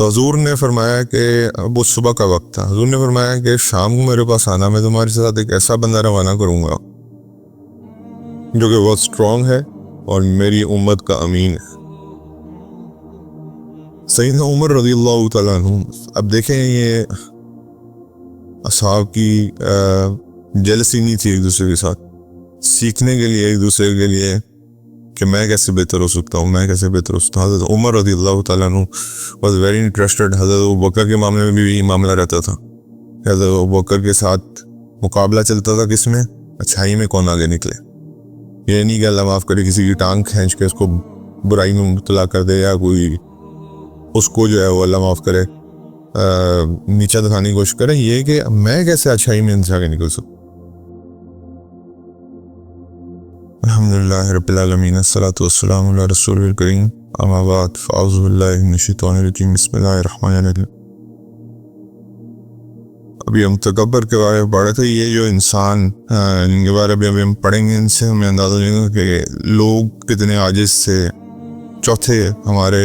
تو حضور نے فرمایا کہ وہ صبح کا وقت تھا، حضور نے فرمایا کہ شام کو میرے پاس آنا، میں تمہارے ساتھ ایک ایسا بندہ روانہ کروں گا جو کہ بہت اسٹرانگ ہے اور میری امت کا امین ہے۔ سیدنا عمر رضی اللہ تعالیٰ عنہ، اب دیکھیں یہ اصحاب کی جیلسی نہیں تھی ایک دوسرے کے ساتھ، سیکھنے کے لیے ایک دوسرے کے لیے کہ میں کیسے بہتر ہو سکتا ہوں، میں کیسے بہتر ہو سکتا ہوں۔ حضرت عمر رضی اللہ تعالیٰ عنہ واز ویری انٹرسٹڈ۔ حضرت ابوبکر کے معاملے میں بھی یہی معاملہ رہتا تھا، حضرت ابوبکر کے ساتھ مقابلہ چلتا تھا کس میں، اچھائی میں کون آگے نکلے۔ یہ نہیں کہ اللہ معاف کرے کسی کی ٹانگ کھینچ کے اس کو برائی میں مبتلا کر دے، یا کوئی اس کو جو ہے وہ اللہ معاف کرے نیچا دکھانے کی کوشش کرے، یہ کہ میں کیسے اچھائی میں ان سے آگے نکل سکوں۔ الحمدللہ رب العالمین، الصلاۃ والسلام علی رسول الکریم، اما بعد، فاعوذ باللہ من الشیطان الرجیم، بسم اللہ الرحمن الرحیم۔ ابھی ہم تکبر کے بارے میں پڑھے تھے، یہ جو انسان ان کے بارے میں ابھی ہم پڑھیں گے، ان سے ہمیں اندازہ لیں گے کہ لوگ کتنے عاجز سے۔ چوتھے ہمارے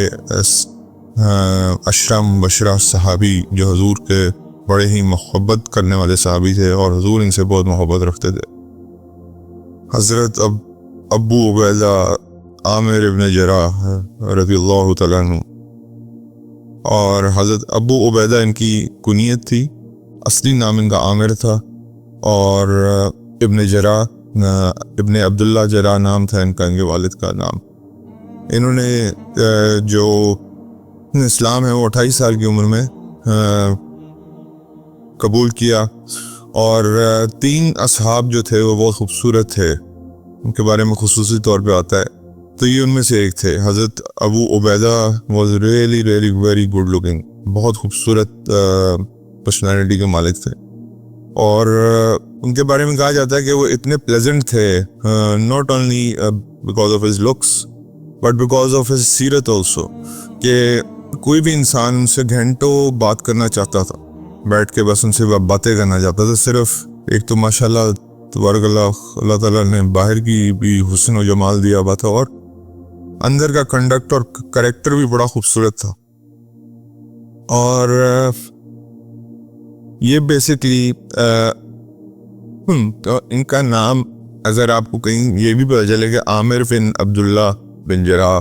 عشرہ مبشرہ صحابی جو حضور کے بڑے ہی محبت کرنے والے صحابی تھے اور حضور ان سے بہت محبت رکھتے تھے، حضرت ابو عبیدہ عامر ابن جراح رضی اللہ تعالیٰ عنہ، اور حضرت ابو عبیدہ ان کی کنیت تھی، اصلی نام ان کا عامر تھا، اور ابن جراح ابن عبداللہ جراح نام تھا ان کا، ان کے والد کا نام۔ انہوں نے جو اسلام ہے وہ 28 سال کی عمر میں قبول کیا، اور 3 اصحاب جو تھے وہ بہت خوبصورت تھے، ان کے بارے میں خصوصی طور پہ آتا ہے، تو یہ ان میں سے ایک تھے۔ حضرت ابو عبیدہ was really very good looking, بہت خوبصورت پرسنالٹی کے مالک تھے، اور ان کے بارے میں کہا جاتا ہے کہ وہ اتنے پلیزنٹ تھے، not only because of his looks but because of his سیرت آلسو، کہ کوئی بھی انسان ان سے گھنٹوں بات کرنا چاہتا تھا، بیٹھ کے بس ان سے باتیں کرنا چاہتا تھا۔ صرف ایک تو ماشاءاللہ تبارک اللہ تعالیٰ نے باہر کی بھی حسن و جمال دیا ہوا تھا، اور اندر کا کنڈکٹ اور کریکٹر بھی بڑا خوبصورت تھا۔ اور یہ بیسکلی ان کا نام اگر آپ کو کہیں یہ بھی پتہ چلے کہ عامر بن عبداللہ بن جراح،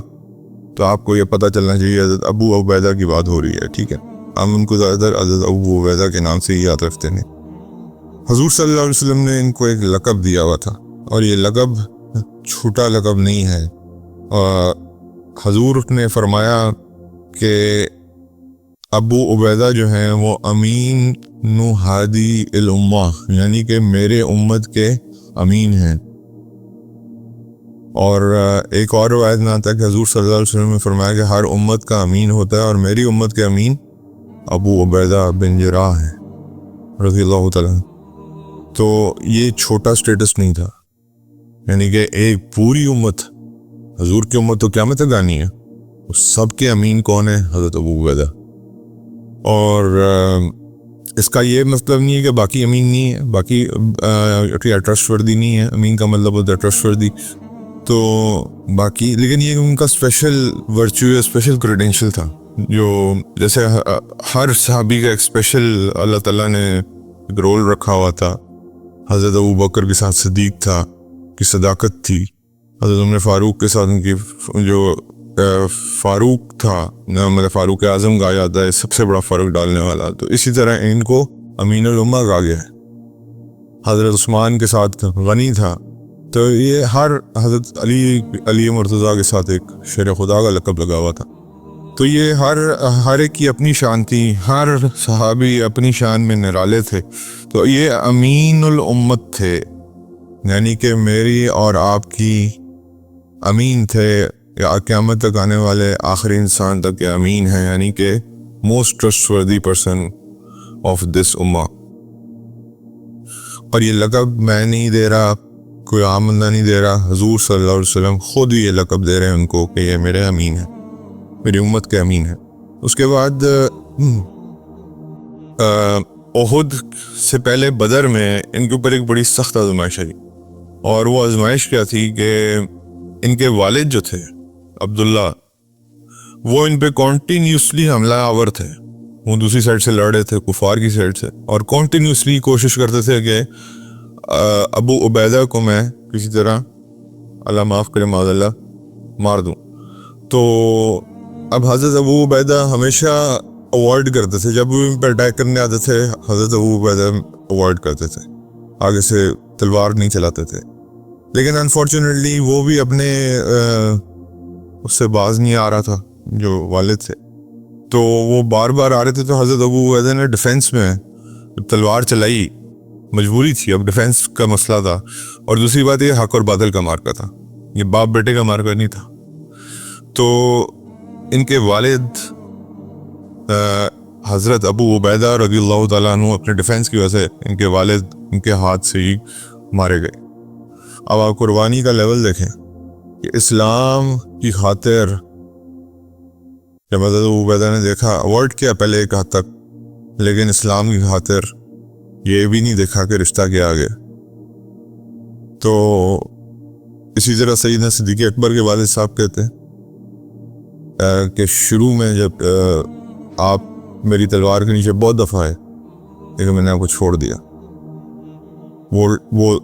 تو آپ کو یہ پتہ چلنا چاہیے حضرت ابو عبیدہ کی بات ہو رہی ہے، ٹھیک ہے۔ ہم ان کو زیادہ تر حضرت ابو عبیدہ کے نام سے ہی یاد رکھتے ہیں۔ حضور صلی اللہ علیہ وسلم نے ان کو ایک لقب دیا ہوا تھا، اور یہ لقب چھوٹا لقب نہیں ہے۔ حضور نے فرمایا کہ ابو عبیدہ جو ہیں وہ امین نو ہادی الامہ، یعنی کہ میرے امت کے امین ہیں۔ اور ایک اور روایت میں آتا ہے کہ حضور صلی اللہ علیہ وسلم نے فرمایا کہ ہر امت کا امین ہوتا ہے، اور میری امت کے امین ابو عبیدہ بن جراح ہیں رضی اللہ تعالیٰ۔ تو یہ چھوٹا سٹیٹس نہیں تھا، یعنی کہ ایک پوری امت، حضور کی امت تو قیامت تک آنی ہے، اس سب کے امین کون ہے؟ حضرت ابو عبیدہ۔ اور اس کا یہ مطلب نہیں ہے کہ باقی امین نہیں ہے، باقی ٹرسٹ وردی نہیں ہے، امین کا مطلب ہوتا ہے ٹرسٹ وردی، تو باقی، لیکن یہ ان کا اسپیشل ورچو ہے، اسپیشل کریڈینشل تھا، جو جیسے ہر صحابی کا ایک اسپیشل اللہ تعالیٰ نے ایک رول رکھا ہوا تھا۔ حضرت ابو بکر کے ساتھ صدیق تھا، کی صداقت تھی، حضرت عمر فاروق کے ساتھ ان کی جو فاروق تھا، مطلب فاروق اعظم کہا جاتا ہے، سب سے بڑا فرق ڈالنے والا، تو اسی طرح ان کو امین الامہ کہا گیا ہے۔ حضرت عثمان کے ساتھ غنی تھا، تو یہ ہر حضرت علی مرتضیٰ کے ساتھ ایک شیر خدا کا لقب لگا ہوا تھا۔ تو یہ ہر ایک کی اپنی شان تھی، ہر صحابی اپنی شان میں نرالے تھے، تو یہ امین الامت تھے، یعنی کہ میری اور آپ کی امین تھے، یا قیامت تک آنے والے آخری انسان تک کے امین ہیں، یعنی کہ موسٹ ٹرسٹ وردی پرسن آف دس امہ۔ اور یہ لقب میں نہیں دے رہا، کوئی عام بندہ نہیں دے رہا، حضور صلی اللہ علیہ وسلم خود یہ لقب دے رہے ہیں ان کو کہ یہ میرے امین ہیں، میری امت کے امین ہیں۔ اس کے بعد احد سے پہلے بدر میں ان کے اوپر ایک بڑی سخت آزمائش آئی، اور وہ آزمائش کیا تھی کہ ان کے والد جو تھے عبداللہ، وہ ان پہ کانٹینیوسلی حملہ آور تھے. وہ دوسری سائڈ سے لڑ رہے تھے کفار کی سائڈ سے, اور کانٹینیوسلی کوشش کرتے تھے کہ ابو عبیدہ کو میں کسی طرح اللہ معاف کرے معاذ اللہ مار دوں. تو اب حضرت ابو عبیدہ ہمیشہ اوائڈ کرتے تھے, جب وہ ان پہ اٹیک کرنے آتے تھے حضرت ابو عبیدہ اوائڈ کرتے تھے, آگے سے تلوار نہیں چلاتے تھے. لیکن انفارچونیٹلی وہ بھی اپنے اس سے باز نہیں آ رہا تھا جو والد تھے, تو وہ بار بار آ رہے تھے. تو حضرت ابو عبیدہ نے ڈیفینس میں تلوار چلائی, مجبوری تھی, اب ڈیفینس کا مسئلہ تھا. اور دوسری بات یہ حق اور باطل کا مارکا تھا, یہ باپ بیٹے کا مارکا نہیں تھا. تو ان کے والد حضرت ابو عبیدہ رضی اللہ تعالیٰ عنہ اپنے ڈیفینس کی وجہ سے ان کے والد ان کے ہاتھ سے ہی مارے گئے. اب آپ قربانی کا لیول دیکھیں کہ اسلام کی خاطر جب حضرت ابو عبیدہ نے دیکھا, اوائڈ کیا پہلے ایک حد تک, لیکن اسلام کی خاطر یہ بھی نہیں دیکھا کہ رشتہ کیا آگے. تو اسی طرح سیدنا صدیق اکبر کے والد صاحب کہتے ہیں کہ شروع میں جب آپ میری تلوار کے نیچے بہت دفعہ آئے لیکن میں نے آپ کو چھوڑ دیا. وہ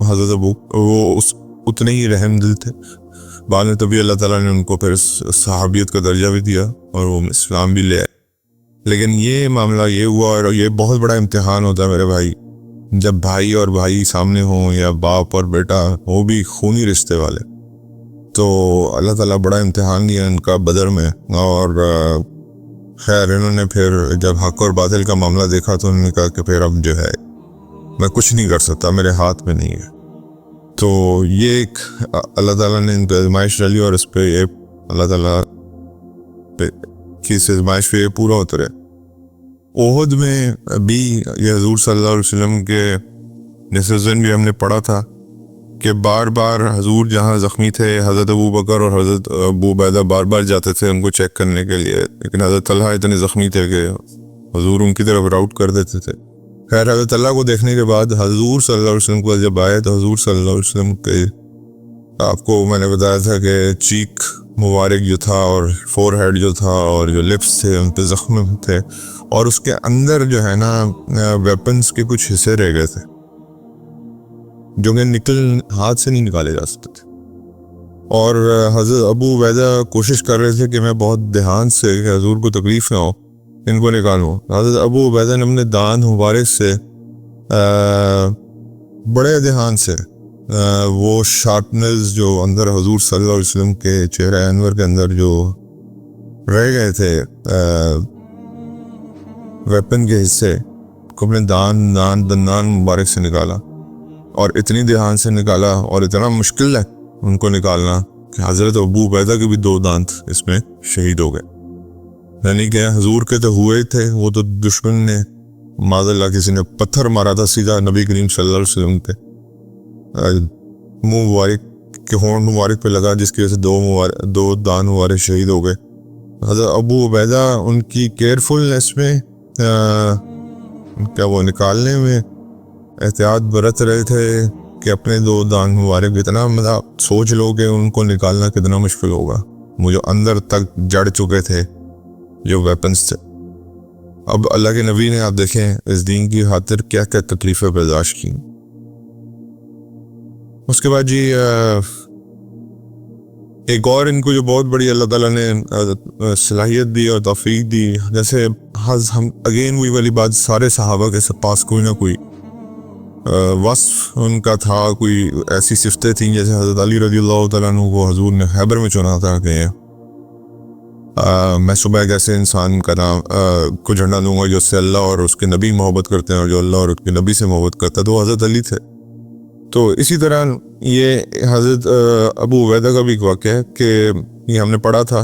حضرت ابو وہ اتنے ہی رحم دل تھے. بعد میں تبھی اللہ تعالیٰ نے ان کو پھر صحابیت کا درجہ بھی دیا اور وہ اسلام بھی لے آئے. لیکن یہ معاملہ یہ ہوا, اور یہ بہت بڑا امتحان ہوتا ہے میرے بھائی, جب بھائی اور بھائی سامنے ہوں یا باپ اور بیٹا, وہ بھی خونی رشتے والے, تو اللہ تعالیٰ بڑا امتحان لیا ان کا بدر میں. اور خیر انہوں نے پھر جب حق اور باطل کا معاملہ دیکھا تو انہوں نے کہا کہ پھر اب جو ہے میں کچھ نہیں کر سکتا, میرے ہاتھ میں نہیں ہے. تو یہ ایک اللہ تعالیٰ نے ان پہ آزمائش ڈالی, اور اس پہ یہ اللہ تعالیٰ کی اس آزمائش پہ یہ پورا اترے. احد میں بھی یہ حضور صلی اللہ علیہ وسلم کے جیسے ذہن بھی ہم نے پڑھا تھا کہ بار بار حضور جہاں زخمی تھے حضرت ابو بکر اور حضرت ابو عبیدہ بار بار جاتے تھے ان کو چیک کرنے کے لیے, لیکن حضرت طلحہ اتنے زخمی تھے کہ حضور ان کی طرف راؤٹ کر دیتے تھے. خیر حضرت اللہ کو دیکھنے کے بعد حضور صلی اللہ علیہ وسلم کو جب آئے تو حضور صلی اللہ علیہ وسلم کے, آپ کو میں نے بتایا تھا کہ چیک مبارک جو تھا اور فور ہیڈ جو تھا اور جو لپس تھے ان پہ زخم تھے, اور اس کے اندر جو ہے نا ویپنز کے کچھ حصے رہ گئے تھے جو کہ ہاتھ سے نہیں نکالے جا سکتے تھے. اور حضرت ابو عبیدہ کوشش کر رہے تھے کہ میں بہت دھیان سے کہ حضور کو تکلیف نہ ہو ان کو نکالوں. حضرت ابو عبیدہ نے اپنے دان مبارک سے بڑے دھیان سے وہ شارپنرز جو اندر حضور صلی اللہ علیہ وسلم کے چہرہ انور کے اندر جو رہ گئے تھے ویپن کے حصے کو اپنے دندان مبارک سے نکالا, اور اتنی دھیان سے نکالا اور اتنا مشکل ہے ان کو نکالنا کہ حضرت ابو عبیدہ کے بھی 2 دانت اس میں شہید ہو گئے. یعنی کہ حضور کے تو ہوئے تھے, وہ تو دشمن نے معاذ اللہ کسی نے پتھر مارا تھا سیدھا نبی کریم صلی اللہ علیہ وسلم کے منہ مبارک کے ہونٹ مبارک پہ لگا, جس کی وجہ سے 2 دان مبارک شہید ہو گئے. حضرت ابو عبیدہ ان کی کیئرفلنس میں کیا وہ نکالنے میں احتیاط برت رہے تھے کہ اپنے 2 دان مبارک, اتنا مطلب سوچ لو کہ ان کو نکالنا کتنا مشکل ہوگا, وہ جو اندر تک جڑ چکے تھے جو ویپنز تھے. اب اللہ کے نبی نے آپ دیکھیں اس دین کی خاطر کیا کیا تکلیفیں برداشت کی. اس کے بعد جی ایک اور ان کو جو بہت بڑی اللہ تعالیٰ نے صلاحیت دی اور توفیق دی, جیسے ہم اگین وہی والی بات, سارے صحابہ کے پاس کوئی نہ کوئی وصف ان کا تھا, کوئی ایسی صفتیں تھیں. جیسے حضرت علی رضی اللہ تعالیٰ عنہ کو حضور نے خیبر میں چنا تھا کہ میں صبح ایک ایسے انسان کا نام کو جھنڈا دوں گا جو اس سے اللہ اور اس کے نبی محبت کرتے ہیں, اور جو اللہ اور اس کے نبی سے محبت کرتا ہے, تو حضرت علی تھے. تو اسی طرح یہ حضرت ابو عبیدہ کا بھی ایک واقعہ ہے کہ یہ ہم نے پڑھا تھا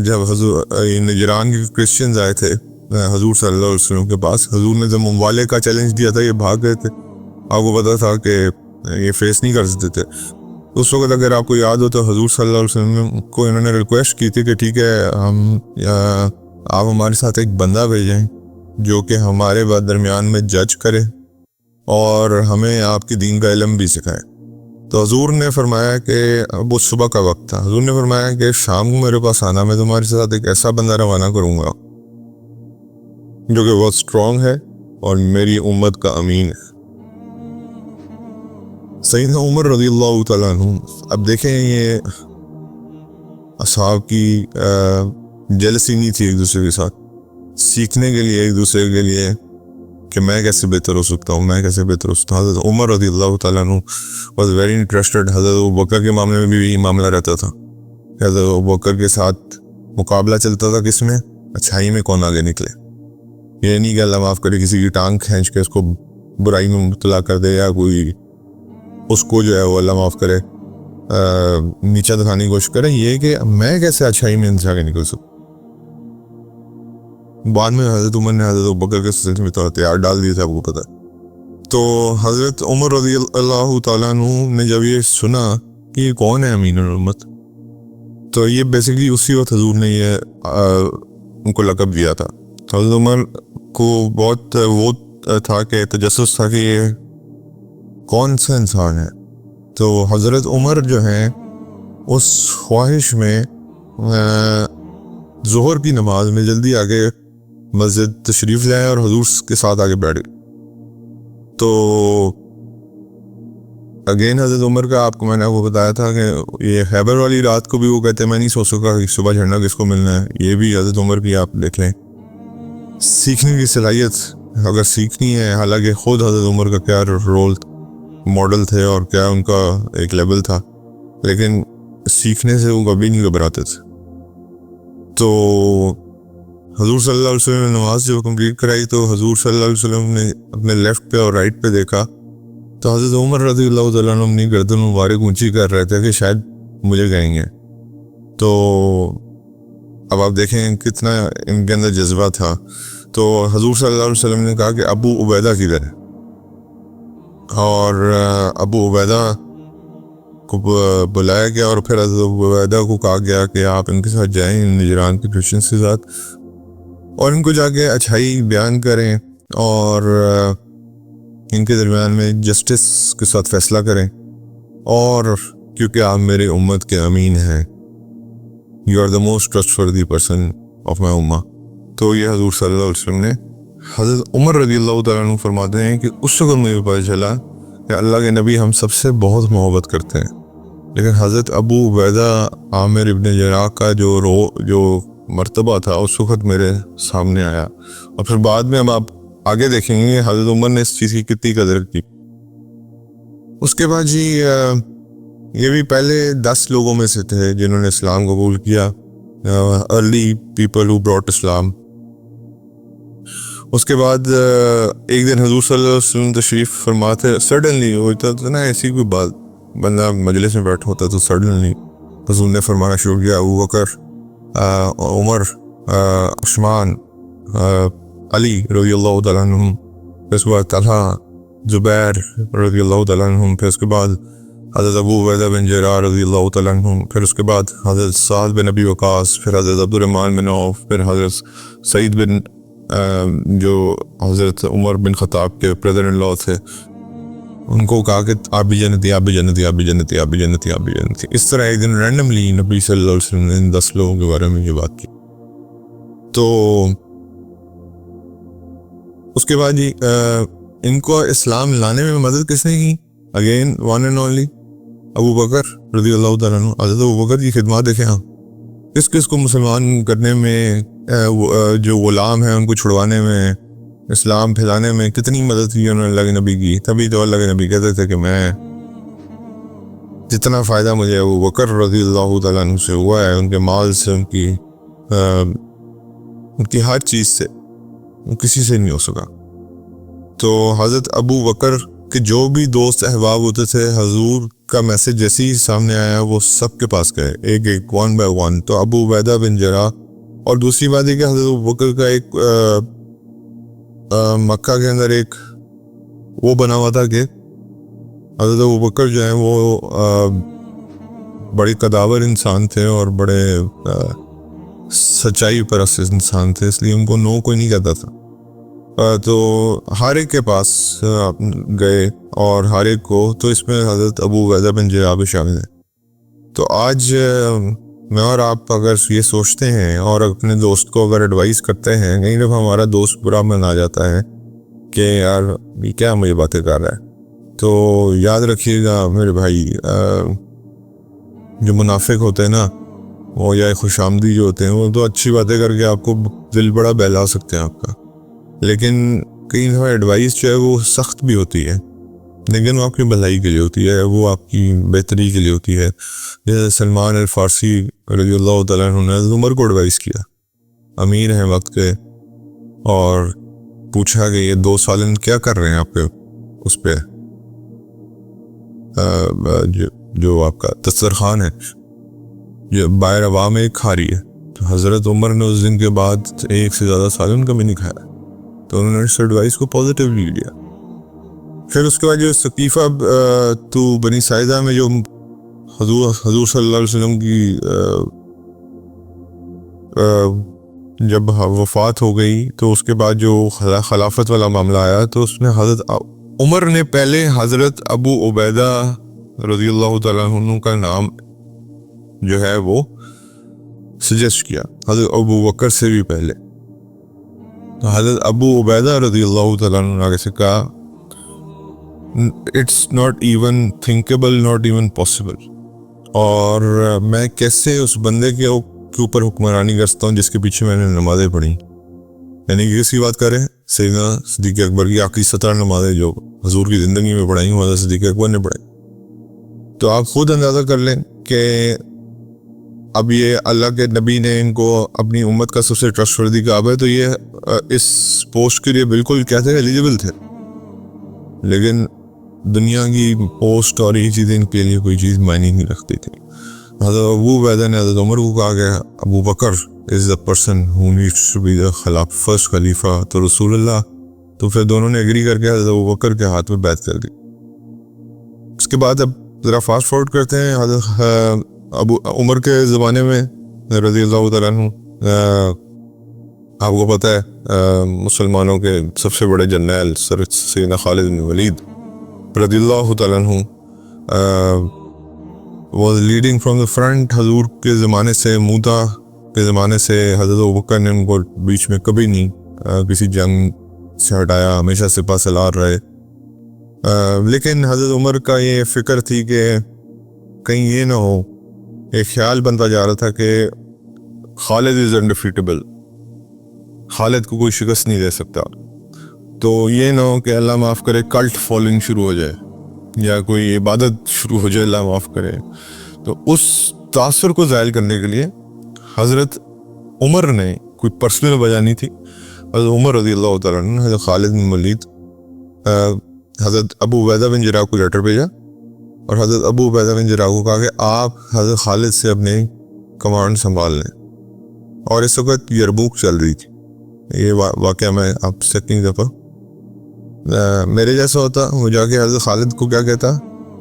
جب حضور نجران کے کرسچنز آئے تھے حضور صلی اللہ علیہ وسلم کے پاس, حضور نے جب مموالے کا چیلنج دیا تھا, یہ بھاگ گئے تھے. آپ کو پتا تھا کہ یہ فیس نہیں کر سکتے تھے. اس وقت اگر آپ کو یاد ہو تو حضور صلی اللہ علیہ وسلم کو انہوں نے ریکویسٹ کی تھی کہ ٹھیک ہے آپ ہمارے ساتھ ایک بندہ بھیجیں جو کہ ہمارے درمیان میں جج کرے اور ہمیں آپ کی دین کا علم بھی سکھائے. تو حضور نے فرمایا کہ وہ صبح کا وقت تھا، حضور نے فرمایا کہ شام کو میرے پاس آنا، میں تمہارے ساتھ ایک ایسا بندہ روانہ کروں گا جو کہ بہت اسٹرانگ ہے اور میری امت کا امین ہے۔ سیدنا عمر رضی اللہ تعالیٰ عنہ، اب دیکھیں یہ اصحاب کی جیلسی نہیں تھی ایک دوسرے کے ساتھ، سیکھنے کے لیے ایک دوسرے کے لیے کہ میں کیسے بہتر ہو سکتا ہوں، میں کیسے بہتر ہو سکتا ہوں۔ حضرت عمر رضی اللہ تعالیٰ عنہ واز ویری انٹرسٹڈ۔ حضرت ابوبکر کے معاملے میں بھی یہی معاملہ رہتا تھا کہ حضرت ابوبکر کے ساتھ مقابلہ چلتا تھا کس میں، اچھائی میں کون آگے نکلے۔ یہ نہیں کہ اللہ معاف کرے کسی کی ٹانگ کھینچ کے اس کو برائی میں مبتلا کر دے، یا کوئی اس کو جو ہے وہ اللہ معاف کرے نیچا دکھانے کی کوشش کرے، یہ کہ میں کیسے اچھائی میں ان سے آگے نکل سکوں۔ بعد میں حضرت عمر نے حضرت ابوبکر کے سلسلے میں تو ہتھیار ڈال دیے تھے، آپ کو پتہ ہے۔ تو حضرت عمر رضی اللہ تعالیٰ عنہ نے جب یہ سنا کہ یہ کون ہے امین الامت، تو یہ بیسیکلی اسی وقت حضور نے یہ ان کو لقب دیا تھا۔ حضرت عمر کو بہت وہ تھا کہ تجسس تھا کہ یہ کون سا انسان ہے۔ تو حضرت عمر جو ہیں اس خواہش میں ظہر کی نماز میں جلدی آگے مسجد تشریف لائے اور حضور کے ساتھ آگے بیٹھ گئے۔ تو اگین حضرت عمر کا آپ کو میں نے وہ بتایا تھا کہ یہ خیبر والی رات کو بھی وہ کہتے ہیں میں نہیں سو سکا کہ صبح جھنڈا کس کو ملنا ہے، یہ بھی حضرت عمر کی آپ دیکھ لیں سیکھنے کی صلاحیت اگر سیکھنی ہے۔ حالانکہ خود حضرت عمر کا کیا رول ماڈل تھے اور کیا ان کا ایک لیول تھا، لیکن سیکھنے سے وہ کبھی نہیں گھبراتے تھے۔ تو حضور صلی اللہ علیہ وسلم نے نماز جب کمپلیٹ کرائی تو حضور صلی اللہ علیہ وسلم نے اپنے لیفٹ پہ اور رائٹ پہ دیکھا تو حضرت عمر رضی اللہ تعالیٰ عنہ اپنی گردن مبارک اونچی کر رہے تھے کہ شاید مجھے کہیں گے۔ تو اب آپ دیکھیں کتنا ان کے اندر جذبہ تھا۔ تو حضور صلی اللہ علیہ وسلم نے کہا کہ ابو عبیدہ کدھر ہے، اور ابو عبیدہ کو بلایا گیا اور پھر حضرت ابو عبیدہ کو کہا گیا کہ آپ ان کے ساتھ جائیں نجران کے کرسچنس کے ساتھ، اور ان کو جا کے اچھائی بیان کریں اور ان کے درمیان میں جسٹس کے ساتھ فیصلہ کریں، اور کیونکہ آپ میرے امت کے امین ہیں، you are the most trust person of my امہ۔ تو یہ حضور صلی اللہ علیہ وسلم نے حضرت عمر رضی اللہ تعالیٰ عنہ فرماتے ہیں کہ اس وقت مجھے پتہ چلا کہ اللہ کے نبی ہم سب سے بہت محبت کرتے ہیں، لیکن حضرت ابو عبیدہ عامر ابن جراح کا جو مرتبہ تھا اس وقت میرے سامنے آیا۔ اور پھر بعد میں ہم آپ آگے دیکھیں گے حضرت عمر نے اس چیز کی کتنی قدر کی۔ اس کے بعد جی یہ بھی پہلے 10 لوگوں میں سے تھے جنہوں نے اسلام قبول کیا، ارلی پیپل ہو براٹ اسلام۔ اس کے بعد ایک دن حضور صلی اللہ علیہ وسلم تشریف فرماتے، سڈنلی ہوتا تھا نا ایسی کوئی بات، بندہ مجلس میں بیٹھا ہوتا تو سڈنلی حضور نے فرمانا شروع کیا ابو بکر، عمر، عثمان، علی رضی اللہ تعالیٰ عنہم، پھر اس کے بعد طلحہ، زبیر رضی اللہ تعالیٰ عنہم، پھر اس کے بعد حضرت ابو عبیدہ بن جراح رضی اللہ تعالیٰ عنہم، پھر اس کے بعد حضرت سعد بن ابی وقاص، پھر حضرت عبد الرحمن بن عوف، پھر حضرت سعید بن جو حضرت عمر بن خطاب کے بردر ان لا تھے، ان کو کہا کہ آپ بھی جنتی، آپ بھی جنتی، آپ بھی جنتی، آپ بھی جنتی، آپ بھی جنتی۔ اس طرح ایک دن رینڈملی نبی صلی اللہ علیہ وسلم نے ان 10 لوگوں کے بارے میں یہ بات کی۔ تو اس کے بعد جی ان کو اسلام لانے میں مدد کس نے کی؟ اگین ون اینڈ اونلی ابو بکر رضی اللہ تعالیٰ عنہ۔ حضرت ابو بکر کی خدمات دیکھیں ہم کس کو مسلمان کرنے میں، جو غلام ہیں ان کو چھڑوانے میں، اسلام پھیلانے میں کتنی مدد کی انہوں نے اللہ کے نبی کی۔ تبھی تو اللہ کے نبی کہتے تھے کہ میں جتنا فائدہ مجھے ابو بکر رضی اللہ تعالیٰ عنہ سے ہوا ہے، ان کے مال سے، ان کی ہر چیز سے، کسی سے نہیں ہو سکا۔ تو حضرت ابو بکر کے جو بھی دوست احباب ہوتے تھے، حضور کا میسج جیسے ہی سامنے آیا وہ سب کے پاس گئے، ایک ون بائی ون۔ تو ابو عبیدہ بن جراح، اور دوسری بات یہ کہ حضرت ابو بکر کا ایک مکہ کے اندر ایک وہ بنا ہوا تھا کہ حضرت ابو بکر جو ہیں وہ بڑی قداور انسان تھے اور بڑے سچائی پرست انسان تھے، اس لیے ان کو نو کوئی نہیں کہتا تھا۔ تو ہر ایک کے پاس گئے اور ہر ایک کو، تو اس میں حضرت ابو عبیدہ بن جراح بھی شامل ہیں. تو آج میں اور آپ اگر یہ سوچتے ہیں اور اپنے دوست کو اگر ایڈوائز کرتے ہیں، کئی دفعہ ہمارا دوست برا من آ جاتا ہے کہ یار یہ کیا مجھے باتیں کر رہا ہے، تو یاد رکھیے گا میرے بھائی، جو منافق ہوتے ہیں نا، وہ یا خوش آمدی جو ہوتے ہیں، وہ تو اچھی باتیں کر کے آپ کو دل بڑا بہلا سکتے ہیں آپ کا، لیکن کئی دفعہ ایڈوائز جو ہے وہ سخت بھی ہوتی ہے، لیکن وہ آپ کی بھلائی کے لیے ہوتی ہے، وہ آپ کی بہتری کے لیے ہوتی ہے. جیسے سلمان الفارسی رضی اللہ تعالیٰ عنہ نے عمر کو ایڈوائز کیا، امیر ہیں وقت کے، اور پوچھا کہ یہ 2 سالن کیا کر رہے ہیں آپ کے اس پہ جو آپ کا دسترخوان ہے، جو باہر عوام ایک کھا رہی ہے. تو حضرت عمر نے اس دن کے بعد 1 سے زیادہ سالن کبھی نہیں کھایا، تو انہوں نے اس ایڈوائز کو پازیٹیولی لیا. پھر اس کے بعد جو ثقیفہ تو بنی ساعدہ میں جو حضور صلی اللہ علیہ وسلم کی جب وفات ہو گئی، تو اس کے بعد جو خلافت والا معاملہ آیا، تو اس میں حضرت عمر نے پہلے حضرت ابو عبیدہ رضی اللہ تعالیٰ عنہ کا نام جو ہے وہ سجیسٹ کیا، حضرت ابو بکر سے بھی پہلے. تو حضرت ابو عبیدہ رضی اللہ تعالیٰ عنہ نے آگے سے کہا it's not even thinkable, not even possible, اور میں کیسے اس بندے کے اوپر حکمرانی کرتا ہوں جس کے پیچھے میں نے نمازیں پڑھی. یعنی کہ کس کی بات کریں؟ سیدنا صدیق اکبر کی آخری 17 نمازیں جو حضور کی زندگی میں پڑھائی حضرت صدیق اکبر نے پڑھائی. تو آپ خود اندازہ کر لیں کہ اب یہ اللہ کے نبی نے ان کو اپنی امت کا سب سے ٹرسٹ وردی کہا ہے، تو یہ اس پوسٹ کے لیے بالکل کیا تھے، ایلیجیبل تھے. لیکن دنیا کی پوسٹ اور یہ چیزیں ان کے لیے کوئی چیز معنی نہیں رکھتی تھی. حضرت ابو عبیدہ نے حضرت عمر کو کہا کہ ابو بکر از the person who needs to be the first خلیفہ تو رسول اللہ. تو پھر دونوں نے ایگری کر کے حضرت ابو بکر کے ہاتھ میں بیعت کر دی. اس کے بعد اب ذرا فاسٹ فارورڈ کرتے ہیں. حضرت ابو عمر کے زمانے میں رضی اللہ تعالیٰ عنہ، آپ کو پتہ ہے مسلمانوں کے سب سے بڑے جرنیل سیدنا خالد بن ولید رضی اللہ تعالیٰ عنہ was leading from the front. حضور کے زمانے سے، موتا کے زمانے سے حضرت ابوبکر نے ان کو بیچ میں کبھی نہیں کسی جنگ سے ہٹایا، ہمیشہ سپہ سالار رہے. لیکن حضرت عمر کا یہ فکر تھی کہ کہیں یہ نہ ہو، ایک خیال بنتا جا رہا تھا کہ خالد از انڈیفیٹیبل، خالد کو کوئی شکست نہیں دے سکتا. تو یہ نہ ہو کہ اللہ معاف کرے کلٹ فالوئنگ شروع ہو جائے یا کوئی عبادت شروع ہو جائے، اللہ معاف کرے. تو اس تاثر کو زائل کرنے کے لیے حضرت عمر نے، کوئی پرسنل وجہ نہیں تھی، حضرت عمر رضی اللہ تعالیٰ عنہ حضرت خالد بن ولید، حضرت ابو عبیدہ بن جراح کو لیٹر بھیجا اور حضرت ابو عبیدہ بن جراح کو کہا کہ آپ حضرت خالد سے اپنے کمانڈ سنبھال لیں. اور اس وقت یرموک چل رہی تھی. یہ واقعہ میں آپ سے کئی دفعہ میرے جیسا ہوتا وہ جا کے حضرت خالد کو کیا کہتا،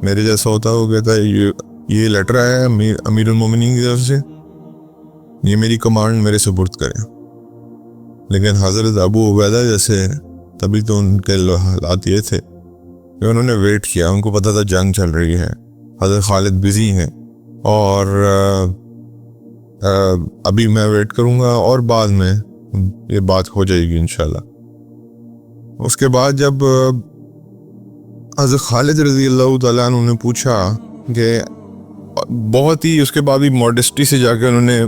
میرے جیسا ہوتا وہ کہتا یہ لیٹر آیا ہے امیر المومنین کی طرف سے، یہ میری کمانڈ میرے سپرد کریں. لیکن حضرت ابو عبیدہ جیسے، تبھی تو ان کے حالات یہ تھے کہ انہوں نے ویٹ کیا، ان کو پتہ تھا جنگ چل رہی ہے، حضرت خالد بزی ہیں، اور ابھی میں ویٹ کروں گا اور بعد میں یہ بات ہو جائے گی انشاءاللہ. اس کے بعد جب حضرت خالد رضی اللہ تعالیٰ عنہ نے پوچھا کہ بہت ہی اس کے بعد بھی ماڈسٹی سے جا کے انہوں نے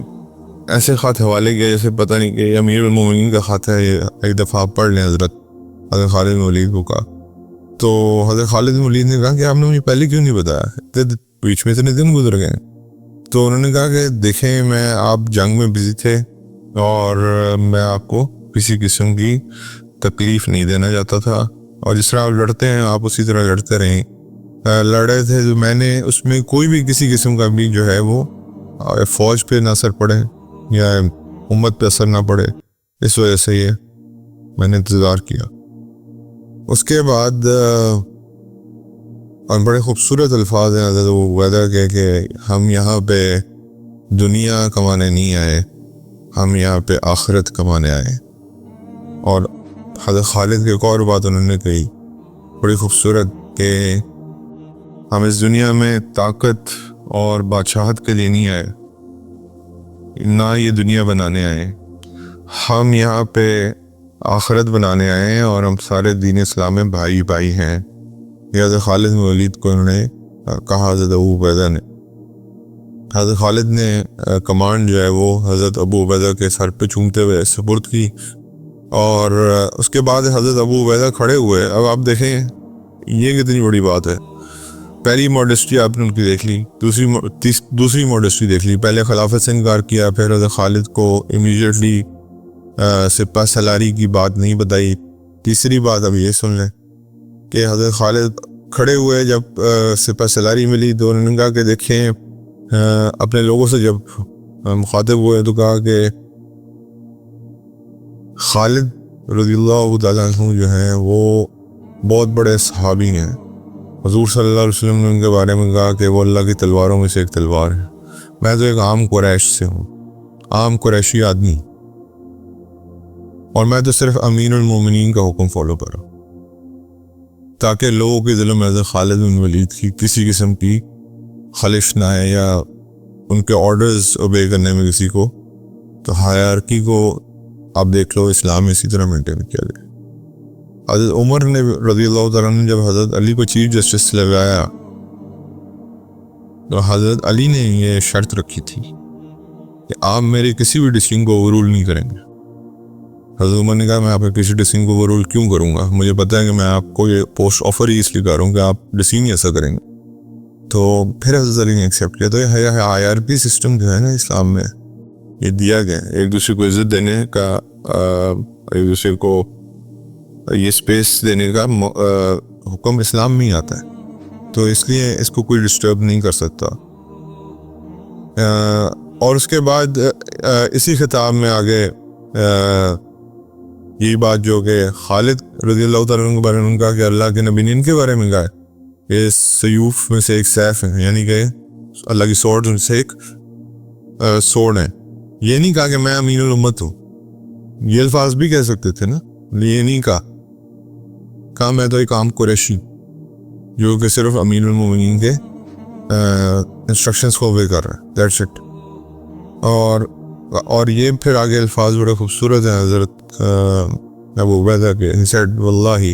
ایسے خط حوالے کیا جیسے پتہ نہیں کہ امیر المومنین کا خط ہے، یہ ایک دفعہ آپ پڑھ لیں. حضرت خالد بن ولید کو کہا، تو حضرت خالد بن ولید نے کہا کہ آپ نے مجھے پہلے کیوں نہیں بتایا، بیچ میں اتنے دن گزر گئے. تو انہوں نے کہا کہ دیکھیں میں آپ جنگ میں بزی تھے اور میں آپ کو کسی قسم کی تکلیف نہیں دینا چاہتا تھا، اور جس طرح آپ لڑتے ہیں آپ اسی طرح لڑتے رہیں. لڑے تھے جو میں نے اس میں کوئی بھی کسی قسم کا بھی جو ہے وہ فوج پہ نہ اثر پڑے یا امت پہ اثر نہ پڑے، اس وجہ سے یہ میں نے انتظار کیا. اس کے بعد اور بڑے خوبصورت الفاظ ہیں حضرت عبیدہ کے کہ ہم یہاں پہ دنیا کمانے نہیں آئے، ہم یہاں پہ آخرت کمانے آئے. اور حضرت خالد کی ایک اور بات انہوں نے کہی بڑی خوبصورت کہ ہم اس دنیا میں طاقت اور بادشاہت کے لیے نہیں آئے، نہ یہ دنیا بنانے آئے، ہم یہاں پہ آخرت بنانے آئے ہیں، اور ہم سارے دین اسلام میں بھائی بھائی ہیں۔ یہ حضرت خالد بن ولید کو انہوں نے کہا حضرت ابو عبیدہ نے۔ حضرت خالد نے کمانڈ جو ہے وہ حضرت ابو عبیدہ کے سر پہ چومتے ہوئے سپرد کی، اور اس کے بعد حضرت ابو عبیدہ کھڑے ہوئے۔ اب آپ دیکھیں یہ کتنی بڑی بات ہے۔ پہلی ماڈسٹی آپ نے ان کی دیکھ لی، دوسری ماڈسٹی دیکھ لی۔ پہلے خلافت سے انکار کیا، پھر حضرت خالد کو امیڈیٹلی سپہ سالاری کی بات نہیں بتائی۔ تیسری بات اب یہ سن لیں کہ حضرت خالد کھڑے ہوئے جب سپہ سالاری ملی تو انہوں نے کہا کہ دیکھیں، اپنے لوگوں سے جب مخاطب ہوئے تو کہا کہ خالد رضی اللہ تعالیٰ عنہ جو ہیں وہ بہت بڑے صحابی ہیں۔ حضور صلی اللہ علیہ وسلم نے ان کے بارے میں کہا کہ وہ اللہ کی تلواروں میں سے ایک تلوار ہے۔ میں تو ایک عام قریش سے ہوں، عام قریشی آدمی، اور میں تو صرف امیر المومنین کا حکم فالو کر رہا ہوں، تاکہ لوگوں کے دلوں میں حضرت خالد بن ولید کی کسی قسم کی خلش نہ ہے، یا ان کے آرڈرز اوبے کرنے میں کسی کو۔ تو ہائرارکی کو آپ دیکھ لو اسلام میں اسی طرح مینٹین کیا جائے۔ حضرت عمر نے رضی اللہ تعالیٰ نے جب حضرت علی کو چیف جسٹس لگایا تو حضرت علی نے یہ شرط رکھی تھی کہ آپ میرے کسی بھی ڈیسیژن کو اوور رول نہیں کریں گے۔ حضرت عمر نے کہا میں آپ کے کسی ڈیسیژن کو اوور رول کیوں کروں گا، مجھے پتہ ہے کہ میں آپ کو یہ پوسٹ آفر ہی اس لیے کر رہا ہوں کہ آپ ڈیسیژن ایسا کریں گے۔ تو پھر حضرت علی نے ایکسیپٹ کیا۔ تو یہ ہائرارکی سسٹم جو ہے نا اسلام میں یہ دیا گیا، ایک دوسرے کو عزت دینے کا، ایک دوسرے کو یہ سپیس دینے کا حکم اسلام میں ہی آتا ہے، تو اس لیے اس کو کوئی ڈسٹرب نہیں کر سکتا۔ اور اس کے بعد اسی خطاب میں آگے یہی بات جو کہ خالد رضی اللہ تعالیٰ عنہ کے بارے میں ان کا کہ اللہ کے نبی نے ان کے بارے میں کہا ہے کہ سیوف میں سے ایک سیف ہے، یعنی کہ اللہ کی سورڈ میں سے ایک سورڈ ہے۔ یہ نہیں کہا کہ میں امین الامت ہوں، یہ الفاظ بھی کہہ سکتے تھے نا، یہ نہیں کہا میں تو ایک عام قریشی جو کہ صرف امین المومنین کے انسٹرکشنز کو اوبے کر رہا ہے، دیٹس اٹ۔ اور یہ پھر آگے الفاظ بڑے خوبصورت ہیں حضرت ابو عبیدہ کے، he said واللہ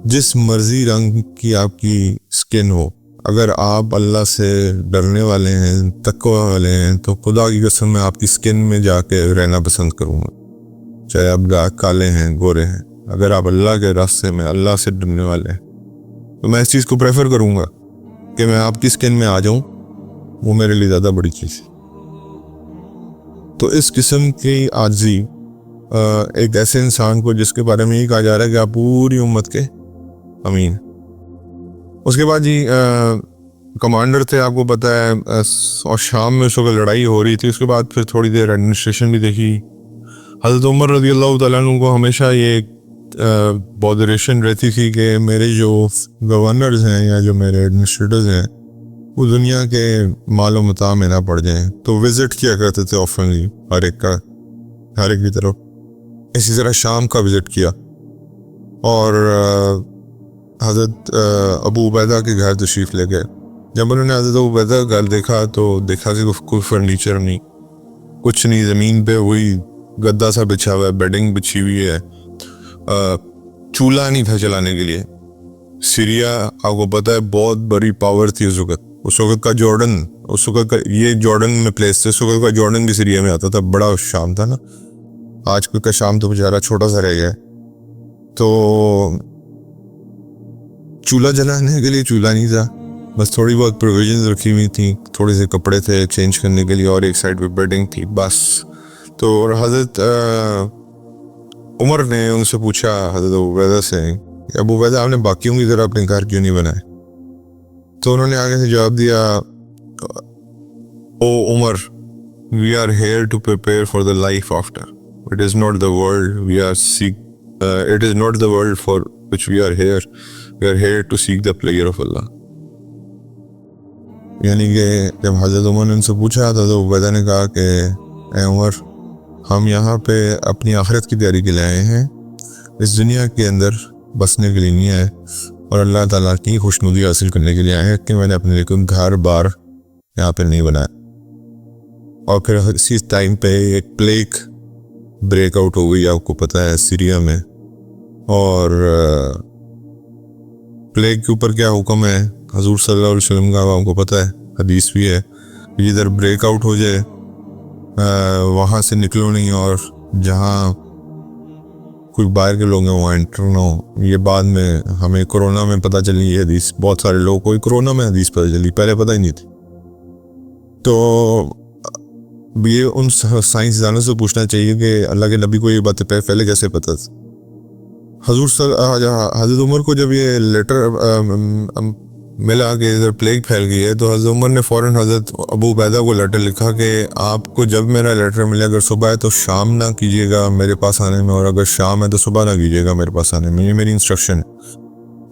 جس مرضی رنگ کی آپ کی سکن ہو، اگر آپ اللہ سے ڈرنے والے ہیں، تقوی والے ہیں، تو خدا کی قسم میں آپ کی سکن میں جا کے رہنا پسند کروں گا، چاہے آپ کالے ہیں گورے ہیں۔ اگر آپ اللہ کے راستے میں اللہ سے ڈرنے والے ہیں تو میں اس چیز کو پریفر کروں گا کہ میں آپ کی سکن میں آ جاؤں، وہ میرے لیے زیادہ بڑی چیز ہے۔ تو اس قسم کی عاجزی ایک ایسے انسان کو جس کے بارے میں یہ کہا جا رہا ہے کہ آپ پوری امت کے امین۔ اس کے بعد جی کمانڈر تھے، آپ کو پتہ ہے، اور شام میں اس وقت لڑائی ہو رہی تھی۔ اس کے بعد پھر تھوڑی دیر ایڈمنسٹریشن بھی دیکھی۔ حضرت عمر رضی اللہ تعالیٰ عنہ کو ہمیشہ یہ بودریشن رہتی تھی کہ میرے جو گورنرز ہیں یا جو میرے ایڈمنسٹریٹرز ہیں وہ دنیا کے مال و متاع میں نہ پڑ جائیں، تو وزٹ کیا کرتے تھے آفنلی ہر ایک کی طرف۔ اسی طرح شام کا وزٹ کیا، اور حضرت ابو عبیدہ کے گھر تشریف لے گئے۔ جب انہوں نے حضرت ابو عبیدہ کا گھر دیکھا تو دیکھا کہ کوئی فرنیچر نہیں، کچھ نہیں، زمین پہ وہی گدا سا بچھا ہوا ہے، بیڈنگ بچھی ہوئی ہے، چولہا نہیں تھا چلانے کے لیے۔ سیریا آپ کو پتہ ہے بہت بڑی پاور تھی اس وقت کا جارڈن، اس وقت کا یہ جارڈن میں پلیس تھا، اس وقت کا جارڈن بھی سیریا میں آتا تھا، بڑا شام تھا نا۔ آج کل کا شام تو بیچارہ چھوٹا سا رہ گیا ہے۔ تو چولہا جلانے کے لیے چولہا نہیں تھا، بس تھوڑی بہت پروویژنز رکھی ہوئی تھیں، تھوڑے سے کپڑے تھے چینج کرنے کے لیے، اور ایک سائڈ پہ بیڈنگ تھی بس۔ تو حضرت عمر نے ان سے پوچھا حضرت ابو عبیدہ سے کہ ابو عبیدہ آپ نے باقیوں کی طرح اپنے گھر کیوں نہیں بنائے؟ تو انہوں نے آگے سے جواب دیا، او عمر، we are here to prepare for the life after. It is not the world we are it is not the world for which we are here. We are here to seek the pleasure of Allah. یعنی کہ جب حضرت عمر نے ان سے پوچھا تو عبیدہ نے کہا کہ اے عمر، ہم یہاں پہ اپنی آخرت کی تیاری کے لیے آئے ہیں، اس دنیا کے اندر بسنے کے لیے نہیں آئے، اور اللہ تعالیٰ کی خوشنودی حاصل کرنے کے لیے آئے ہیں کہ میں نے اپنے لیے کوئی گھر بار یہاں پہ نہیں بنایا۔ اور پھر اسی ٹائم پہ ایک پلیگ بریک آؤٹ ہو گئی، آپ کو پتہ ہے، سیریا میں، اور پلیگ کے اوپر کیا حکم ہے حضور صلی اللہ علیہ وسلم کا، آپ کو پتہ ہے، حدیث بھی ہے، جدھر بریک آؤٹ ہو جائے وہاں سے نکلو نہیں، اور جہاں کوئی باہر کے لوگ ہیں وہاں انٹر نہ ہو۔ یہ بعد میں ہمیں کرونا میں پتہ چلی یہ حدیث، بہت سارے لوگوں کو کرونا میں حدیث پتہ چلی، پہلے پتہ ہی نہیں تھی۔ تو یہ ان سائنسدانوں سے پوچھنا چاہیے کہ اللہ کے نبی کو یہ باتیں پہلے کیسے پتہ تھی۔ حضرت عمر کو جب یہ لیٹر ملا کہ ادھر پلیگ پھیل گئی ہے، تو حضرت عمر نے فوراً حضرت ابو عبیدہ کو لیٹر لکھا کہ آپ کو جب میرا لیٹر ملے، اگر صبح ہے تو شام نہ کیجیے گا میرے پاس آنے میں، اور اگر شام ہے تو صبح نہ کیجیے گا میرے پاس آنے میں، یہ میری انسٹرکشن ہے۔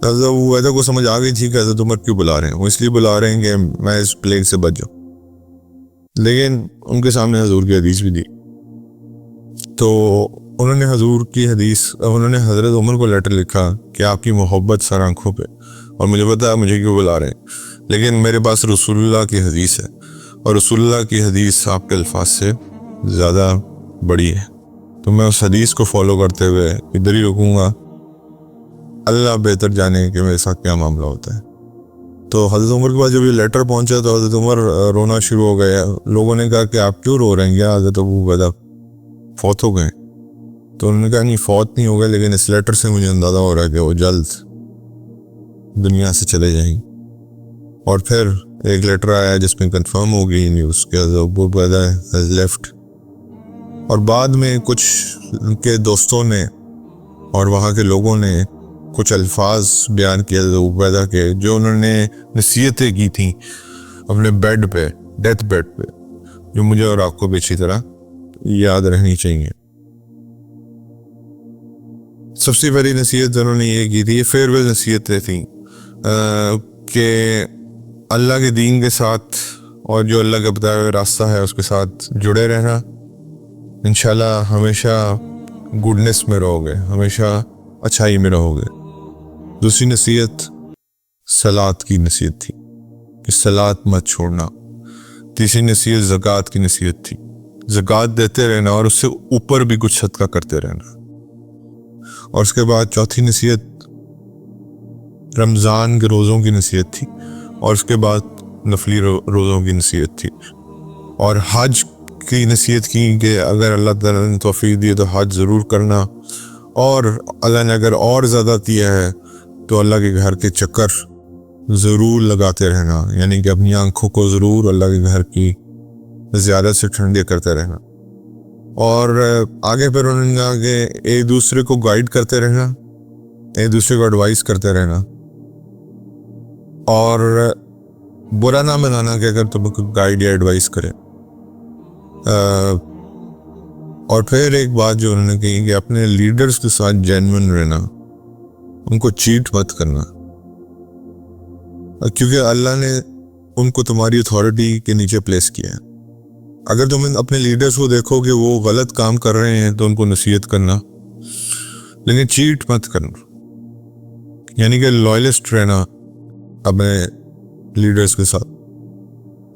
حضرت ابو عبیدہ کو سمجھ آ گئی تھی کہ حضرت عمر کیوں بلا رہے ہیں، وہ اس لیے بلا رہے ہیں کہ میں اس پلیگ سے بچ جاؤں، لیکن ان کے سامنے حضور کی حدیث بھی دی، تو انہوں نے حضور کی حدیث، انہوں نے حضرت عمر کو لیٹر لکھا کہ آپ کی محبت سر آنکھوں پہ، اور مجھے پتا ہے مجھے کیوں بلا رہے ہیں، لیکن میرے پاس رسول اللہ کی حدیث ہے، اور رسول اللہ کی حدیث آپ کے الفاظ سے زیادہ بڑی ہے، تو میں اس حدیث کو فالو کرتے ہوئے ادھر ہی رکوں گا، اللہ بہتر جانے کہ میرے ساتھ کیا معاملہ ہوتا ہے۔ تو حضرت عمر کے پاس جب یہ لیٹر پہنچا تو حضرت عمر رونا شروع ہو گیا۔ لوگوں نے کہا کہ آپ کیوں رو رہے ہیں، کیا حضرت ابو عبیدہ فوت ہو گئے؟ تو انہوں نے کہا نہیں، فوت نہیں ہو گئے، لیکن اس لیٹر سے مجھے اندازہ ہو رہا ہے کہ وہ جلد دنیا سے چلے جائیں گے۔ اور پھر ایک لیٹر آیا جس میں کنفرم ہو گئی نیوز کہ حضرت ابو عبیدہ ہیز لیفٹ، اور بعد میں کچھ ان کے دوستوں نے اور وہاں کے لوگوں نے کچھ الفاظ بیان کیے حضرت ابو عبیدہ کے، جو انہوں نے نصیحتیں کی تھیں اپنے بیڈ پہ، ڈیتھ بیڈ پہ، جو مجھے اور آپ کو بھی اچھی طرح یاد رہنی چاہیے۔ سب سے پہلی نصیحت انہوں نے یہ کی تھی، یہ فیئرویل نصیحتیں تھیں کہ اللہ کے دین کے ساتھ اور جو اللہ کا بتایا ہوا راستہ ہے اس کے ساتھ جڑے رہنا، انشاءاللہ ہمیشہ گڈنس میں رہو گے، ہمیشہ اچھائی میں رہو گے۔ دوسری نصیحت صلاۃ کی نصیحت تھی کہ صلاۃ مت چھوڑنا۔ تیسری نصیحت زکوٰۃ کی نصیحت تھی، زکوٰۃ دیتے رہنا اور اس سے اوپر بھی کچھ صدقہ کرتے رہنا۔ اور اس کے بعد چوتھی نصیحت رمضان کے روزوں کی نصیحت تھی، اور اس کے بعد نفلی روزوں کی نصیحت تھی، اور حج کی نصیحت کی کہ اگر اللہ تعالیٰ نے توفیق دی تو حج ضرور کرنا، اور اللہ نے اگر اور زیادہ دیا ہے تو اللہ کے گھر کے چکر ضرور لگاتے رہنا، یعنی کہ اپنی آنکھوں کو ضرور اللہ کے گھر کی زیادہ سے ٹھنڈے کرتے رہنا۔ اور آگے پھر انہوں نے کہا کہ ایک دوسرے کو گائیڈ کرتے رہنا، ایک دوسرے کو ایڈوائز کرتے رہنا، اور برا نہ منانا کہ اگر تم کو گائیڈ یا ایڈوائز کرے۔ اور پھر ایک بات جو انہوں نے کہی کہ اپنے لیڈرز کے ساتھ جینون رہنا، ان کو چیٹ مت کرنا، کیونکہ اللہ نے ان کو تمہاری اتھارٹی کے نیچے پلیس کیا ہے۔ اگر تم اپنے لیڈرز کو دیکھو کہ وہ غلط کام کر رہے ہیں تو ان کو نصیحت کرنا، لیکن چیٹ مت کرنا، یعنی کہ لائلسٹ رہنا اپنے لیڈرز کے ساتھ۔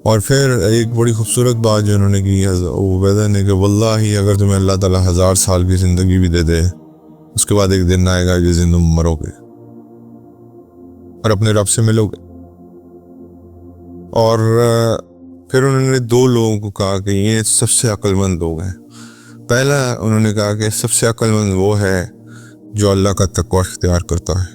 اور پھر ایک بڑی خوبصورت بات جو انہوں نے کی حضرت ابو عبیدہ نے کہ واللہ اگر تمہیں اللہ تعالیٰ 1000 سال کی زندگی بھی دے دے، اس کے بعد ایک دن آئے گا جس دن تم مرو گے اور اپنے رب سے ملو گے۔ اور پھر انہوں نے 2 لوگوں کو کہا کہ یہ سب سے عقل مند لوگ ہیں۔ پہلا انہوں نے کہا کہ سب سے عقل مند وہ ہے جو اللہ کا تقوی اختیار کرتا ہے۔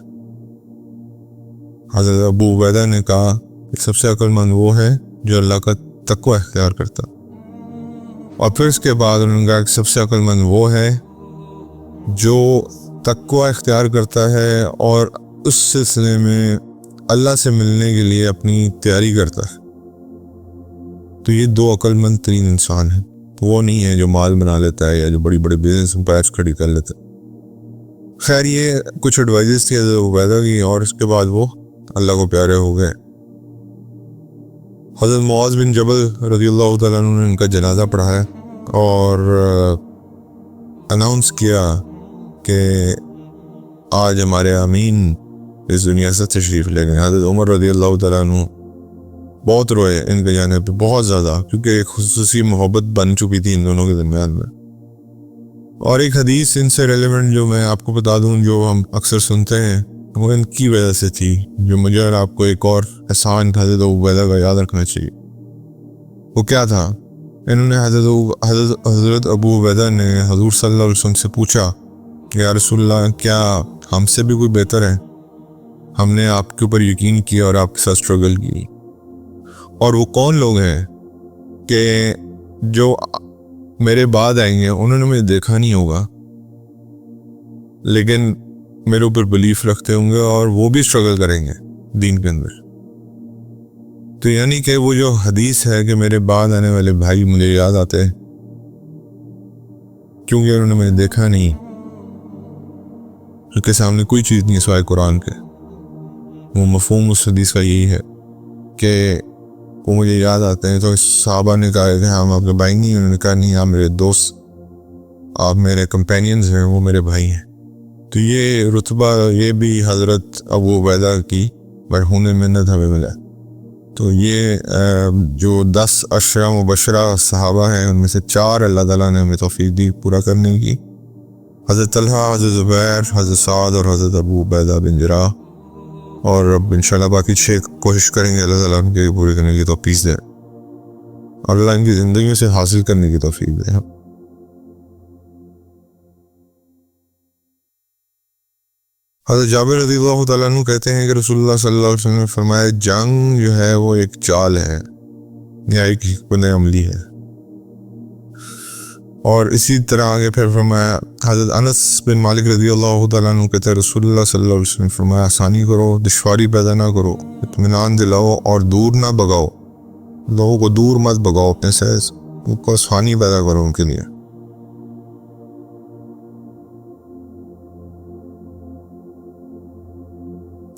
حضرت ابو عبیدہ نے کہا کہ سب سے عقل مند وہ ہے جو اللہ کا تقوی اختیار کرتا۔ اور پھر اس کے بعد انہوں نے کہا کہ سب سے عقل مند وہ ہے جو تقوی اختیار کرتا ہے اور اس سلسلے میں اللہ سے ملنے کے لیے اپنی تیاری کرتا ہے۔ تو یہ 2 عقل مند ترین انسان ہیں، وہ نہیں ہے جو مال بنا لیتا ہے یا جو بڑی بڑے بزنس امپائرز کھڑی کر لیتا ہے۔ خیر یہ کچھ ایڈوائزز تھی حضرت عبیدہ کی، اور اس کے بعد وہ اللہ کو پیارے ہو گئے۔ حضرت معاذ بن جبل رضی اللہ تعالیٰ عنہ نے ان کا جنازہ پڑھایا، اور اناؤنس کیا کہ آج ہمارے امین اس دنیا سے تشریف لے گئے، حضرت عمر رضی اللہ تعالیٰ عنہ بہت روئے ان کے جانے پہ، بہت زیادہ، کیونکہ ایک خصوصی محبت بن چکی تھی ان دونوں کے درمیان میں۔ اور ایک حدیث ان سے ریلیونٹ جو میں آپ کو بتا دوں، جو ہم اکثر سنتے ہیں، وہ ان کی وجہ سے تھی، جو مجھے اور آپ کو ایک اور احسان حضرت ابو عبیدہ کا یاد رکھنا چاہیے۔ وہ کیا تھا؟ انہوں نے حضرت ابو عبیدہ نے حضور صلی اللہ علیہ وسلم سے پوچھا کہ یا رسول اللہ، کیا ہم سے بھی کوئی بہتر ہے؟ ہم نے آپ کے اوپر یقین کیا اور آپ کے ساتھ سٹرگل کی، اور وہ کون لوگ ہیں کہ جو میرے بعد آئیں گے، انہوں نے مجھے دیکھا نہیں ہوگا لیکن میرے اوپر بلیف رکھتے ہوں گے اور وہ بھی سٹرگل کریں گے دین کے اندر۔ تو یعنی کہ وہ جو حدیث ہے کہ میرے بعد آنے والے بھائی مجھے یاد آتے ہیں کیونکہ انہوں نے مجھے دیکھا نہیں، ان کے سامنے کوئی چیز نہیں سوائے قرآن کے۔ وہ مفہوم اس حدیث کا یہی ہے کہ وہ مجھے یاد آتے ہیں۔ تو صحابہ نے کہا کہ ہم آپ کے بھائی نہیں، انہوں نے کہا نہیں، آپ میرے دوست، آپ میرے کمپینینز ہیں، وہ میرے بھائی ہیں۔ تو یہ رتبہ یہ بھی حضرت ابو عبیدہ کی مرہون منت ہمیں ملا۔ تو یہ جو 10 عشرہ مبشرہ صحابہ ہیں، ان میں سے 4 اللہ تعالیٰ نے ہمیں توفیق دی پورا کرنے کی، حضرت طلحہ، حضرت زبیر، حضرت سعد اور حضرت ابو عبیدہ بن جراح۔ اور اب انشاءاللہ باقی 6 کوشش کریں گے اللہ تعالیٰ ان کے پورے کرنے کی توفیق دے، اور اللہ ان کی زندگیوں سے حاصل کرنے کی توفیق دے۔ حضرت جابر رضی اللہ تعالیٰ عنہ کہتے ہیں کہ رسول اللہ صلی اللہ علیہ وسلم نے فرمایا، جنگ جو ہے وہ ایک چال ہے یا ایک حکمت عملی ہے۔ اور اسی طرح آگے پھر فرمایا، حضرت انس بن مالک رضی اللہ تعالیٰ عنہ کہتے ہیں رسول اللہ صلی اللہ علیہ وسلم نے فرمایا، آسانی کرو، دشواری پیدا نہ کرو، اطمینان دلاؤ اور دور نہ بگاؤ، لوگوں کو دور مت بگاؤ، اپنے سے ان کو آسانی پیدا کرو ان کے لیے۔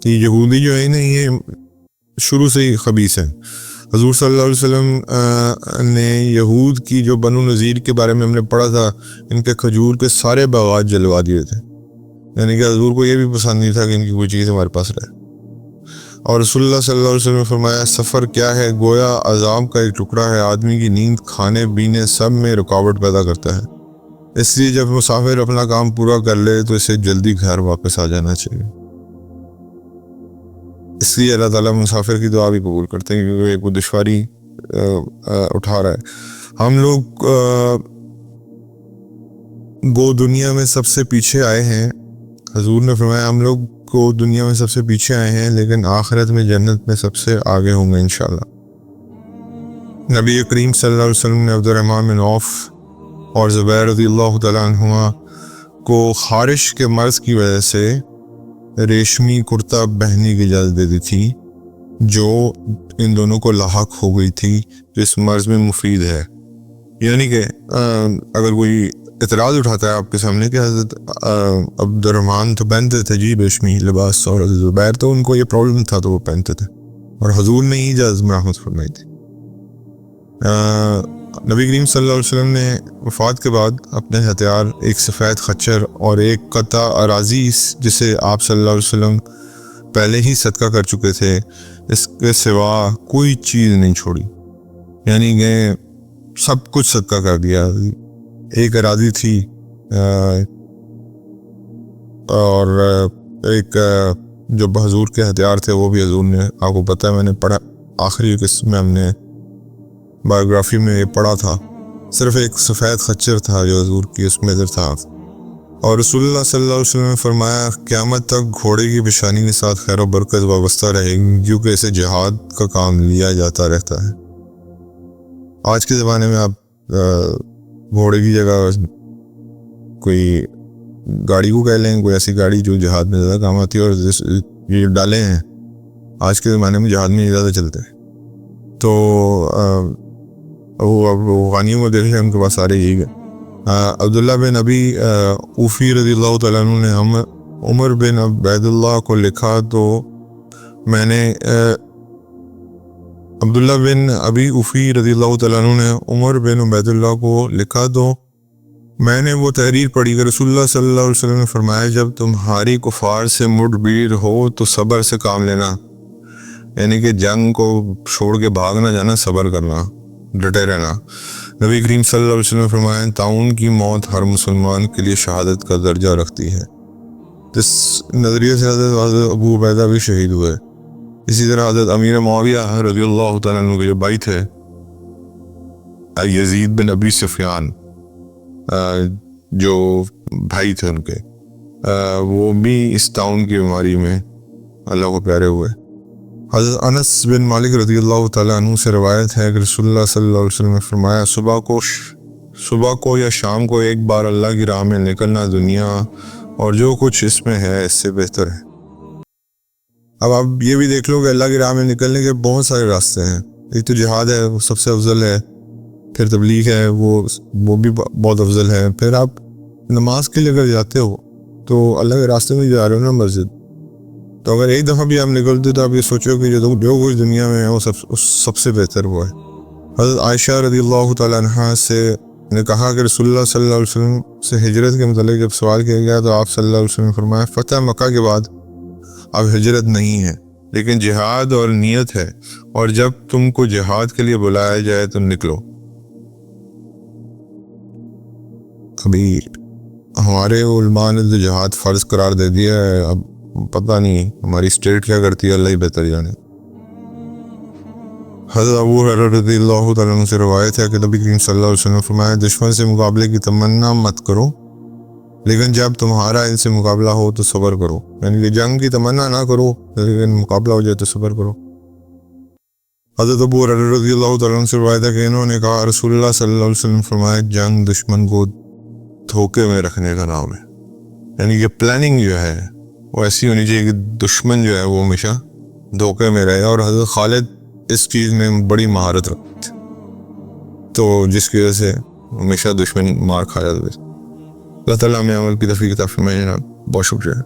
یہ یہودی جو ہے نا، یہ شروع سے ہی خبیث ہے۔ حضور صلی اللہ علیہ وسلم نے یہود کی جو بنو نذیر کے بارے میں ہم نے پڑھا تھا، ان کے کھجور کے سارے باغات جلوا دیے تھے، یعنی کہ حضور کو یہ بھی پسند نہیں تھا کہ ان کی کوئی چیز ہمارے پاس رہے۔ اور رسول اللہ صلی اللہ علیہ وسلم نے فرمایا، سفر کیا ہے؟ گویا عذاب کا ایک ٹکڑا ہے، آدمی کی نیند، کھانے پینے سب میں رکاوٹ پیدا کرتا ہے، اس لیے جب مسافر اپنا کام پورا کر لے تو اسے جلدی گھر واپس آ جانا چاہیے۔ اس لیے اللہ تعالیٰ مسافر کی دعا بھی قبول کرتے ہیں، کیونکہ ایک وہ دشواری اٹھا رہا ہے۔ ہم لوگ وہ دنیا میں سب سے پیچھے آئے ہیں، حضور نے فرمایا ہم لوگ کو دنیا میں سب سے پیچھے آئے ہیں، لیکن آخرت میں جنت میں سب سے آگے ہوں گے انشاءاللہ۔ نبی کریم صلی اللہ علیہ وسلم نے عبد الرحمن بن عوف اور زبیر رضی اللہ تعالیٰ عنہما کو خارش کے مرض کی وجہ سے ریشمی کرتا پہننے کی اجازت دے دی تھی، جو ان دونوں کو لاحق ہو گئی تھی، جو اس مرض میں مفید ہے۔ یعنی کہ اگر کوئی اعتراض اٹھاتا ہے آپ کے سامنے کہ حضرت عبد الرحمن تو پہنتے تھے جی ریشمی لباس، اور حضرت زبیر تو ان کو یہ پرابلم تھا تو وہ پہنتے تھے، اور حضور نے ہی اجازت مرحمت فرمائی تھی۔ نبی کریم صلی اللہ علیہ وسلم نے وفات کے بعد اپنے ہتھیار، ایک سفید خچر اور ایک قطع اراضی جسے آپ صلی اللہ علیہ وسلم پہلے ہی صدقہ کر چکے تھے، اس کے سوا کوئی چیز نہیں چھوڑی، یعنی کہ سب کچھ صدقہ کر دیا۔ ایک اراضی تھی اور ایک جو حضور کے ہتھیار تھے وہ بھی حضور نے، آپ کو پتہ ہے میں نے پڑھا آخری قسم میں، ہم نے بایوگرافی میں یہ پڑھا تھا، صرف ایک سفید خچر تھا جو حضور کی اس میں تھا۔ اور رسول اللہ صلی اللہ علیہ وسلم نے فرمایا قیامت تک گھوڑے کی پیشانی کے ساتھ خیر و برکت وابستہ رہے گی، کیونکہ اسے جہاد کا کام لیا جاتا رہتا ہے۔ آج کے زمانے میں آپ گھوڑے کی جگہ کوئی گاڑی کو کہہ لیں، کوئی ایسی گاڑی جو جہاد میں زیادہ کام آتی ہے، اور یہ ڈالے ہیں آج کے زمانے میں جہاد میں زیادہ چلتے ہیں۔ تو وہ اب غانیوں کو دیکھ لیں، ان کے پاس سارے یہی گئے۔ عبداللہ بن ابی اوفی رضی اللہ تعالیٰ عنہ نے ہم عمر بن عبید اللہ کو لکھا تو میں نے عبداللہ بن ابی اوفی رضی اللہ تعالیٰ عنہ نے عمر بن عبید اللہ کو لکھا تو میں نے وہ تحریر پڑھی کہ رسول اللہ صلی اللہ علیہ وسلم نے فرمایا جب تمہاری کفار سے مڈبیر ہو تو صبر سے کام لینا، یعنی کہ جنگ کو چھوڑ کے بھاگنا جانا، صبر کرنا، ڈٹے رہنا۔ نبی کریم صلی اللہ علیہ وسلم نے فرمایا طاعون کی موت ہر مسلمان کے لیے شہادت کا درجہ رکھتی ہے۔ اس نظریے سے حضرت ابو عبیدہ بھی شہید ہوئے۔ اسی طرح حضرت امیر معاویہ رضی اللہ تعالیٰ عنہ کے جو بھائی تھے یزید بن ابی سفیان، جو بھائی تھے ان کے، وہ بھی اس طاعون کی بیماری میں اللہ کو پیارے ہوئے۔ حضرت انس بن مالک رضی اللہ تعالیٰ عنہ سے روایت ہے کہ رسول اللہ صلی اللہ علیہ وسلم نے فرمایا صبح کو یا شام کو ایک بار اللہ کی راہ میں نکلنا دنیا اور جو کچھ اس میں ہے اس سے بہتر ہے۔ اب آپ یہ بھی دیکھ لو کہ اللہ کی راہ میں نکلنے کے بہت سارے راستے ہیں۔ ایک تو جہاد ہے، وہ سب سے افضل ہے، پھر تبلیغ ہے، وہ بھی بہت افضل ہے، پھر آپ نماز کے لیے اگر جاتے ہو تو اللہ کے راستے میں جا رہے ہو نا، مسجد، تو اگر ایک دفعہ بھی آپ نکلتے تو آپ یہ سوچو کہ جو کچھ دنیا میں ہے وہ سب سے بہتر وہ ہے۔ حضرت عائشہ رضی اللہ تعالیٰ عنہ سے نے کہا کہ رسول اللہ صلی اللہ علیہ وسلم سے ہجرت کے متعلق جب سوال کیا گیا تو آپ صلی اللہ علیہ وسلم نے فرمایا فتح مکہ کے بعد اب ہجرت نہیں ہے لیکن جہاد اور نیت ہے، اور جب تم کو جہاد کے لیے بلایا جائے تو نکلو۔ ابھی ہمارے علماء نے تو جہاد فرض قرار دے دیا ہے، اب پتہ نہیں ہماری اسٹیٹ کیا کرتی ہے، اللہ ہی بہتر جانے۔ حضرت ابو ہریرہ رضی اللہ تعالیٰ عنہ سے روایت ہے کہ نبی کریم صلی اللہ علیہ وسلم نے فرمایا دشمن سے مقابلے کی تمنا مت کرو، لیکن جب تمہارا ان سے مقابلہ ہو تو صبر کرو، یعنی کہ جنگ کی تمنا نہ کرو لیکن مقابلہ ہو جائے تو صبر کرو۔ حضرت ابو ہریرہ رضی اللہ تعالیٰ عنہ سے روایت ہے کہ انہوں نے کہا رسول اللہ صلی اللہ علیہ وسلم نے فرمایا جنگ دشمن کو دھوکے میں رکھنے کا نام ہے، یعنی کہ پلاننگ جو ہے وہ ایسی ہونی چاہیے کہ دشمن جو ہے وہ ہمیشہ دھوکے میں رہے، اور حضرت خالد اس چیز میں بڑی مہارت رکھتے تھے، تو جس کی وجہ سے ہمیشہ دشمن مار کھا جاتے تھے۔ اللہ تعالیٰ ہمیں عمل کی توفیق عطا فرمائے جناب، بہت شکریہ۔